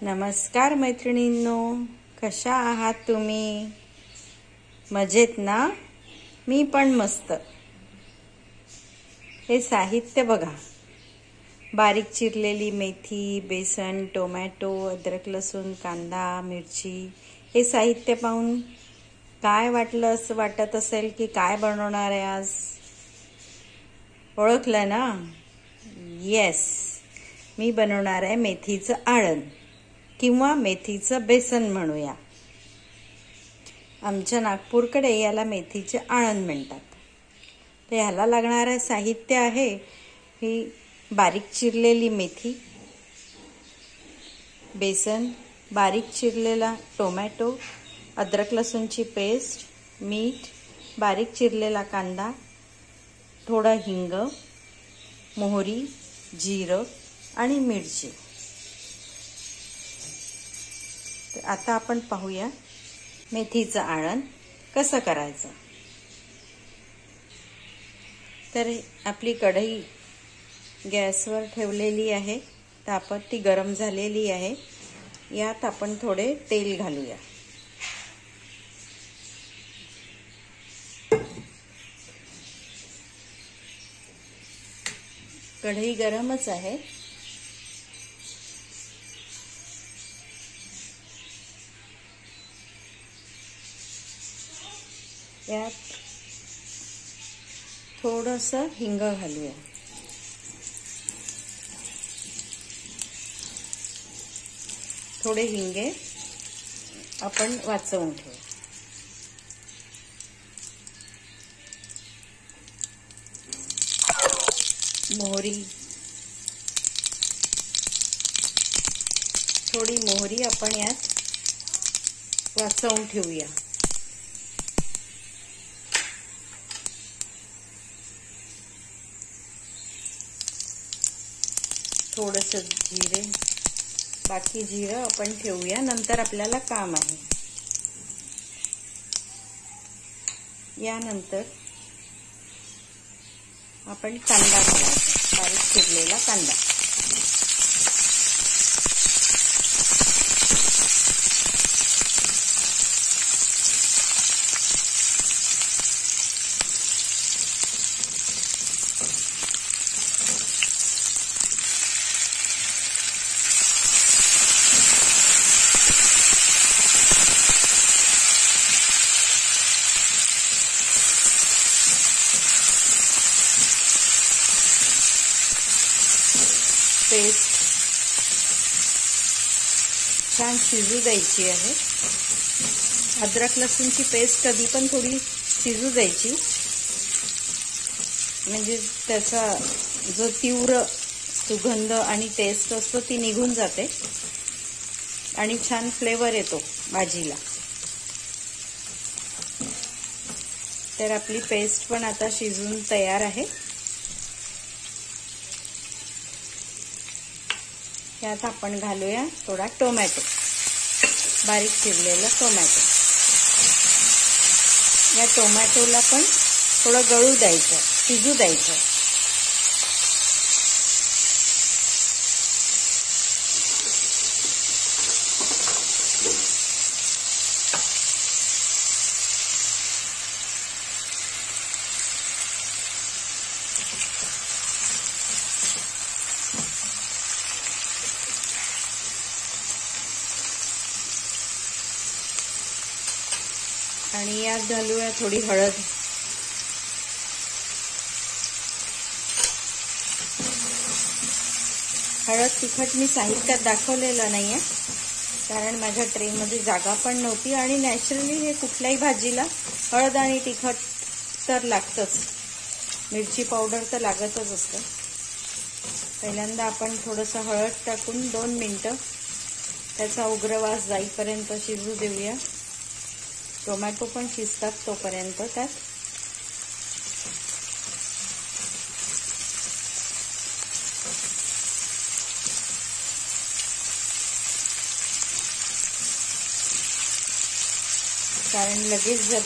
नमस्कार मैत्रिणींनो, कशा आहात तुम्ही? मजेत ना? मी पण मस्त. हे साहित्य बघा. बारीक चिरलेली मेथी, बेसन, टोमॅटो, अद्रक, लसूण, कांदा, मिरची. हे साहित्य पाहून काय वाटत असेल की काय बनवणार आहे आज? ओळखलं ना? येस, मी बनवणार आहे मेथीचं आळण किंवा मेथीचं बेसन म्हणूया. आमच्या नागपूरकडे याला मेथीचे आळण म्हणतात. तर ह्याला लागणारं साहित्य आहे ही बारीक चिरलेली मेथी, बेसन, बारीक चिरलेला टोमॅटो, अद्रक लसूणची पेस्ट, मीठ, बारीक चिरलेला कांदा, थोडं हिंग, मोहरी, जिरं आणि मिरची. तर आता आपण पाहूया मेथीचं आळण कसं करायचं. तर आपली कढई गॅसवर ठेवलेली आहे. तर ती गरम झालेली आहे. यात आपण थोडे तेल घालूया. कढई गरमच आहे. यात थोडंसं हिंग घालूया. थोडे हिंगे आपण वाचवून ठेवू. मोहरी, थोडी मोहरी आपण यात वाचवून ठेवूया. थोडंसं जिरे, बाकी जिरं आपण ठेवूया, नंतर आपल्याला काम आहे. यानंतर आपण कांदा घालायचा, बारीक चिरलेला कांदा. पेस्ट छान शिजू द्यायची आहे. अद्रक लसूणची पेस्ट कधी पण थोडी शिजू द्यायची, म्हणजे त्याचा जो तीव्र सुगंध आणि टेस्ट असतो ती निघून जाते आणि छान फ्लेवर येतो भाजीला. तर आपली पेस्ट पण आता शिजून तयार आहे. यात आपण घालूया थोडा टोमॅटो, बारीक चिरलेला टोमॅटो. या टोमॅटोला पण थोडं गळू द्यायचं, शिजू द्यायचं. आणि यात घालूया थोडी हळद. हळद तिखट मी साहित्यात दाखवलेलं नाहीये, कारण माझ्या ट्रेमध्ये जागा पण नव्हती आणि नॅचरली हे कुठल्याही भाजीला हळद आणि तिखट तर लागतंच. मिरची पावडर तर लागतच असतं. पहिल्यांदा आपण थोडंसं हळद टाकून 2 मिनिटं त्याचा उग्रवास जाईपर्यंत शिजू देऊया. टोमॅटो पण शिजतात तोपर्यंत त्यात. कारण लगेच जर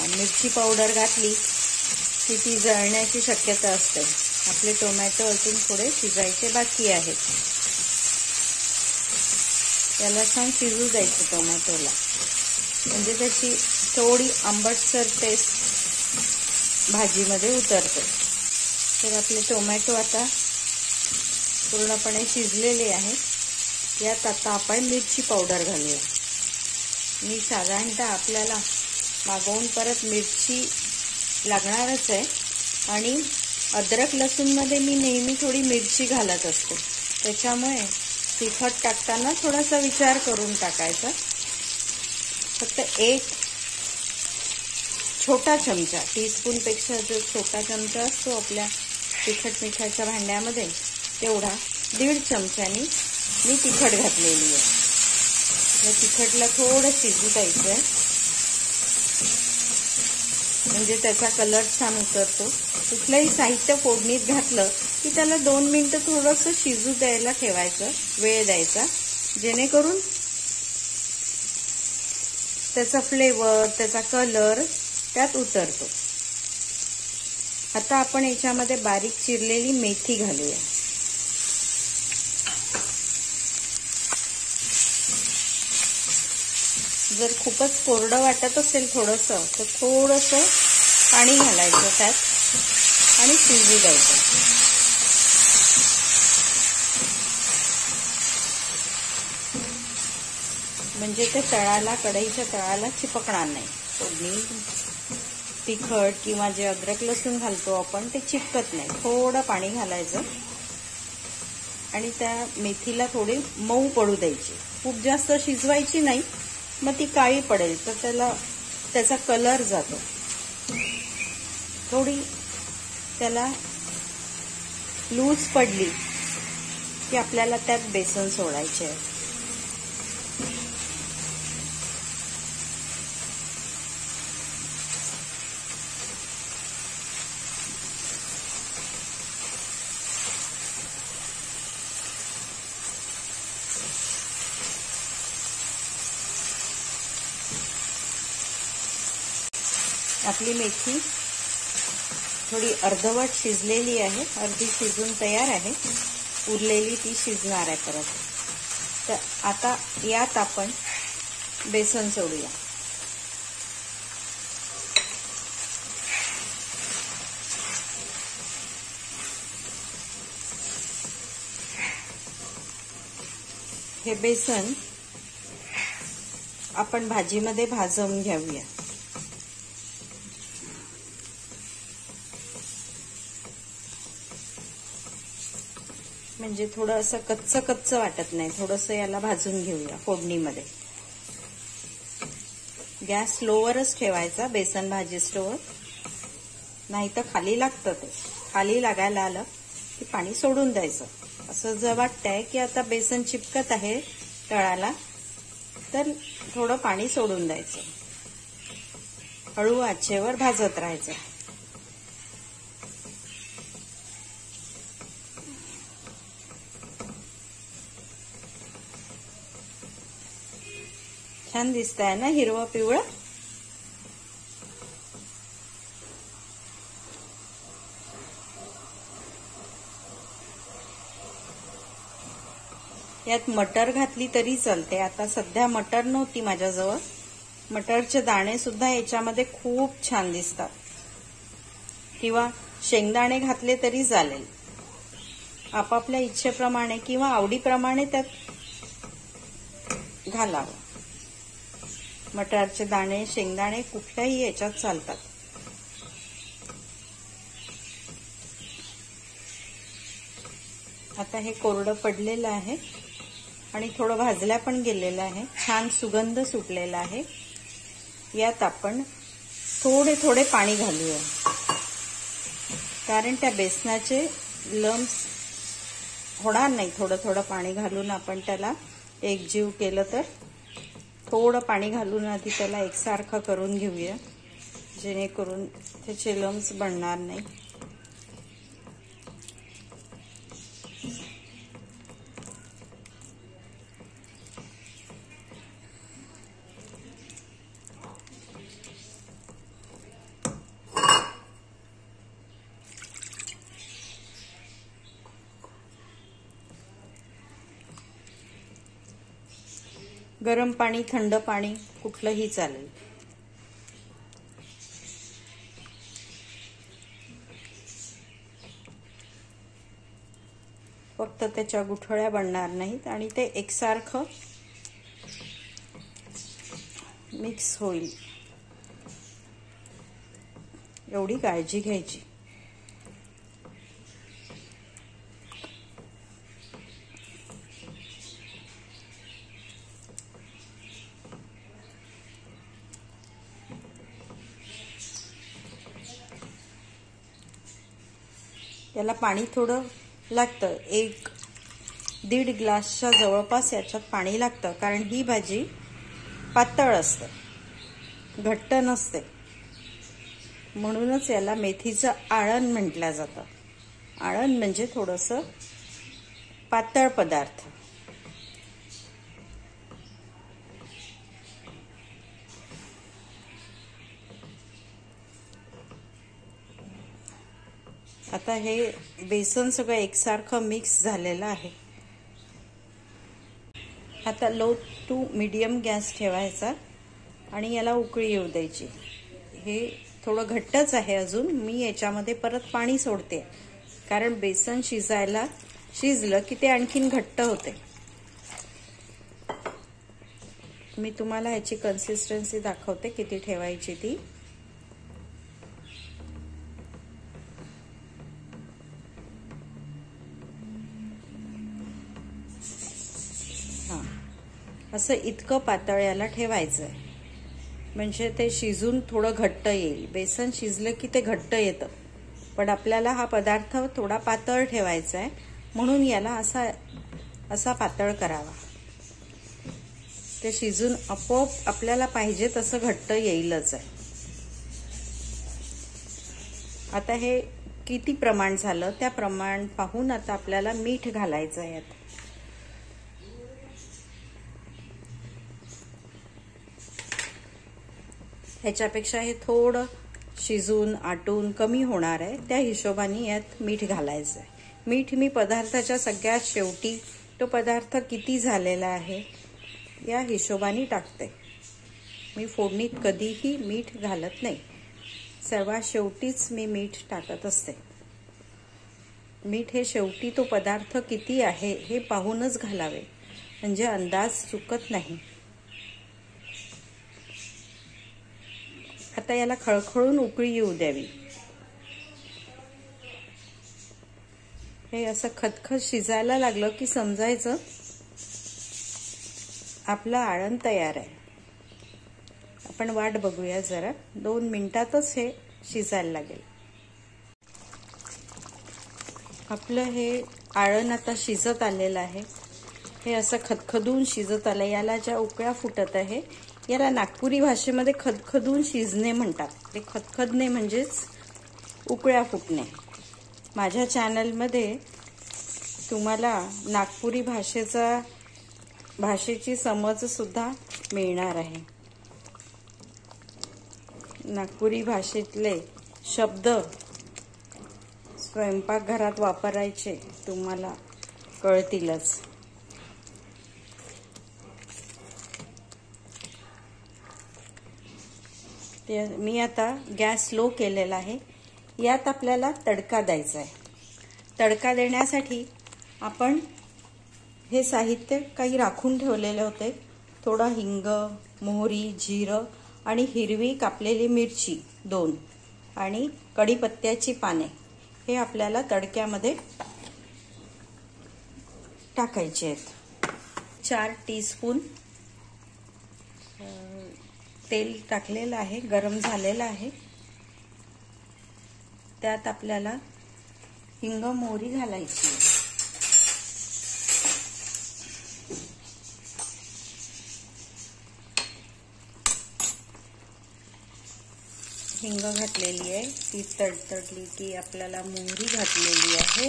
मिरची पावडर घातली की ती जळण्याची शक्यता असते. आपले टोमॅटो अजून थोडे शिजायचे बाकी आहेत. याला छान शिजू द्यायचं टोमॅटोला, म्हणजे त्याची थोडी आंबटसर टेस्ट भाजीमध्ये उतरते. तर आपले टोमॅटो आता पूर्णपणे शिजलेले आहेत. यात आता आपण मिरची पावडर घालूया. मी साधारणतः आपल्याला मागवून परत मिरची लागणारच आहे आणि अद्रक लसूणमध्ये मी नेहमी थोडी मिरची घालत असते, त्याच्यामुळे तिखट टाकताना थोडासा विचार करून टाकायचा. फक्त एक छोटा चमचा, टीस्पूनपेक्षा जो छोटा चमचा असतो आपल्या तिखट मिठाच्या भांड्यामध्ये, तेवढा 1.5 चमच्यानी मी तिखट घातलेली आहे. या तिखटला थोडं शिजू द्यायचं आहे, म्हणजे त्याचा कलर छान उतरतो. कुठलंही साहित्य फोडणीत घातलं की त्याला 2 मिनिटं थोडंसं शिजू द्यायला ठेवायचं, वेळ द्यायचा, जेणेकरून त्याचा फ्लेवर, त्याचा कलर त्यात उतरतो. आता आपण याच्यामध्ये बारीक चिरलेली मेथी घालूया. जर खूपच कोरडं वाटत असेल थोडंसं, तर थोडंसं पाणी घालायचं त्यात आणि शिजू द्यायचं. म्हणजे ते तळाला, कढईच्या तळाला चिपकणार नाही. फोडणी तिखट किंवा जे अद्रक लसूण घालतो आपण ते चिपकत नाही. थोडं पाणी घालायचं आणि त्या मेथीला थोडी मऊ पडू द्यायची. खूप जास्त शिजवायची नाही, मग ती काळी पडेल तर त्याचा कलर जातो. थोडी त्याला लूज पडली की आपल्याला त्यात बेसन सोडायचे आहे. आपली मेथी थोडी अर्धवट शिजलेली आहे, अर्धी शिजून तयार आहे, उरलेली ती शिजणार आहे परत. तर आता यात आपण बेसन सोडूया. हे बेसन आपण भाजीमध्ये भाजून घेऊया. म्हणजे थोडं असं कच्चं वाटत नाही, थोडंसं याला भाजून घेऊया फोडणीमध्ये. गॅस स्लोवरच ठेवायचा बेसन भाजी स्टोवर, नाही तर खाली लागतं. ते खाली लागायला आलं की पाणी सोडून द्यायचं. असं जर वाटतंय की आता बेसन चिपकत आहे तळाला, तर थोडं पाणी सोडून द्यायचं. हळू आचेवर भाजत राहायचं. छान दिसतंय ना हिरवं पिवळं. यात मटर घातली तरी चालते. आता सध्या मटर नव्हती माझ्याजवळ. मटरचे दाणे सुद्धा याच्यामध्ये खूप छान दिसतात, किंवा शेंगदाणे घातले तरी चालेल. आपापल्या इच्छेप्रमाणे किंवा आवडीप्रमाणे त्यात घालावं. मटारचे दाणे, शेंगदाणे कुठल्याही याच्यात चालतात. आता हे कोरडं पडलेलं आहे आणि थोडं भाजल्या पण गेलेलं आहे. छान सुगंध सुटलेला आहे. यात आपण थोडे थोडे पाणी घालूया, कारण त्या बेसनाचे लम्स होणार नाही. थोडं थोडं पाणी घालून आपण त्याला एकजीव केलं तर. थोडं पाणी घालून आधी त्याला एकसारखं करून घेऊया, जेणेकरून त्याचे लम्स बनणार नाही. गरम पाणी, थंड पाणी कुठलंही चालेल. फक्त त्याच्या गुठळ्या बनणार नाहीत आणि ते एकसारखं मिक्स होईल एवढी काळजी घ्यायची. याला पाणी थोडं लागतं, 1-1.5 ग्लासच्या जवळपास याच्यात पाणी लागतं, कारण ही भाजी पातळ असते, घट्ट नसते. म्हणूनच याला मेथीचं आळण म्हटलं जातं. आळण म्हणजे थोडंसं पातळ पदार्थ. आता हे बेसन सगळं एकसारखं मिक्स झालेलं आहे. आता लो टू मीडियम गॅस ठेवायचा आणि याला उकळी येऊ द्यायची. हे थोडं घट्टच आहे अजून. मी याच्यामध्ये परत पाणी सोडते, कारण बेसन शिजलं की ते आणखीन घट्ट होते. मी तुम्हाला याची कन्सिस्टन्सी दाखवते किती ठेवायची ती. असं इतकं पातळ याला ठेवायचं आहे, म्हणजे ते शिजून थोडं घट्ट येईल. बेसन शिजलं की ते घट्ट येतं, पण आपल्याला हा पदार्थ थोडा पातळ ठेवायचा आहे, म्हणून याला असा पातळ करावा. ते शिजून आपोआप आपल्याला पाहिजे तसं घट्ट येईलच आहे. आता हे किती प्रमाण झालं त्या प्रमाण पाहून आता आपल्याला मीठ घालायचं आहे. यात ह्याच्यापेक्षा हे थोडं शिजून आटून कमी होणार आहे, त्या हिशोबाने यात मीठ घालायचं आहे. मीठ मी पदार्थाच्या सगळ्यात शेवटी तो पदार्थ किती झालेला आहे या हिशोबाने टाकते. मी फोडणीत कधीही मीठ घालत नाही, सर्वात शेवटीच मी मीठ टाकत असते. मीठ हे शेवटी तो पदार्थ किती आहे हे पाहूनच घालावे, म्हणजे अंदाज चुकत नाही. आता याला खळखळून उकळी येऊ द्यावी. हे असं खतखत शिजायला लागलं की समजायचं आपलं आळण तयार आहे. आपण वाट बघूया जरा. 2 मिनिटातच हे शिजायला लागेल. आपलं हे आळण आता शिजत आलेलं आहे. हे असं खदखदून शिजत आलं. याला ज्या उकळ्या फुटत आहे याला नागपुरी भाषेमध्ये खदखदून शिजणे म्हणतात. ते खदखदणे म्हणजेच उकळ्या फुटणे. माझ्या चॅनलमध्ये तुम्हाला नागपुरी भाषेची समज सुद्धा मिळणार आहे. नागपुरी भाषेतले शब्द स्वयंपाकघरात वापरायचे तुम्हाला कळतीलच. मी आता गॅस लो केलेला आहे. यात आपल्याला तडका द्यायचा आहे. तडका देण्यासाठी आपण हे साहित्य काही राखून ठेवलेले होते. थोडा हिंग, मोहरी, जिरं आणि हिरवी कापलेली मिरची 2 आणि कढीपत्त्याची पाने हे आपल्याला तडक्यामध्ये टाकायचे आहेत. 4 टीस्पून तेल टाकलेलं आहे, गरम झालेलं आहे. त्यात आपल्याला हिंग, मोहरी घालायची. हिंग घातलेली आहे, ती तडतडली की आपल्याला मोहरी घातलेली आहे.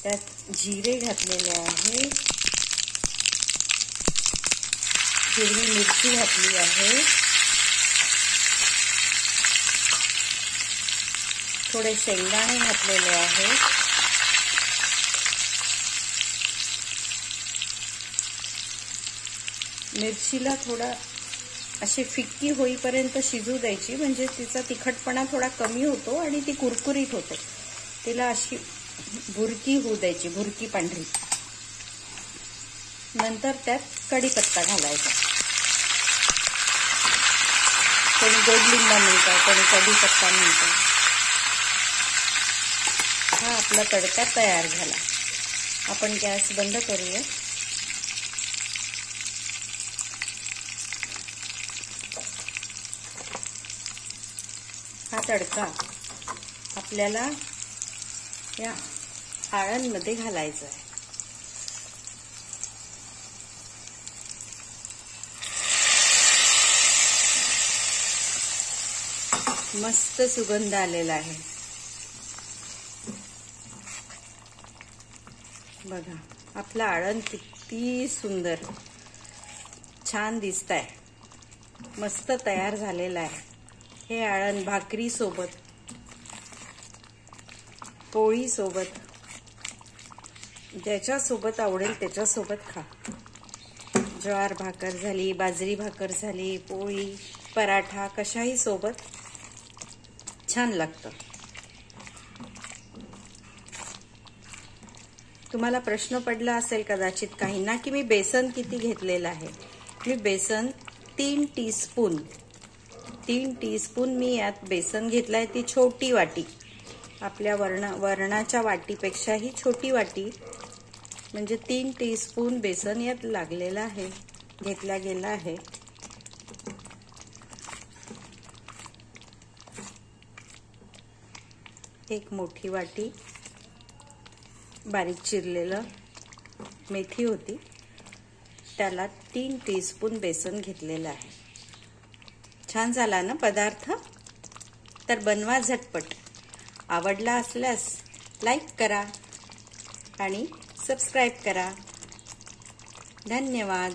त्यात जिरे घातलेले आहे, हिरवी मिरची घातली आहे, थोडे शेंगदाणे घातलेले आहे, मिरचीला थोडा अशी फिक्की होईपर्यंत शिजू द्यायची, म्हणजे तिचा तिखटपणा थोडा कमी होतो आणि ती कुरकुरीत होते. तिला अशी भुरकी होऊ द्यायची, भुरकी पांढरी. नंतर त्यात कढीपत्ता घालायचा. कोणी गोडलिंबा म्हणतात, कोणी कढीपत्ता म्हणतात. हा आपला तडका तयार झाला. आपण गॅस बंद करूया. हा तडका आपल्याला या आळणमध्ये घालायचा आहे. मस्त सुगंध आलेला आहे. बघा आपलं आळण किती सुंदर छान दिसतंय. मस्त तयार झालेलं आहे. हे आळण भाकरी सोबत, पोळी सोबत, ज्याच्या सोबत आवडेल त्याच्या सोबत खा. ज्वार भाकर झाली, बाजरी भाकर झाली, पोळी, पराठा, कशाही सोबत छान लागतं. तुम्हाला प्रश्न पडला असेल कदाचित काहींना की मी बेसन किती घेतलेलं आहे. मी बेसन 3 टीस्पून मी यात बेसन घेतलंय. ती छोटी वाटी, आपल्या वरणाच्या वाटीपेक्षाही छोटी वाटी, म्हणजे 3 टीस्पून बेसन यात लागलेलं आहे, घेतला गेला आहे. एक मोठी वाटी बारीक चिरलेलं मेथी होती, त्याला 3 टीस्पून बेसन घेतलेलं आहे. छान झाला ना पदार्थ? तर बनवा झटपट. आवडला असल्यास लाईक करा आणि सबस्क्राईब करा. धन्यवाद.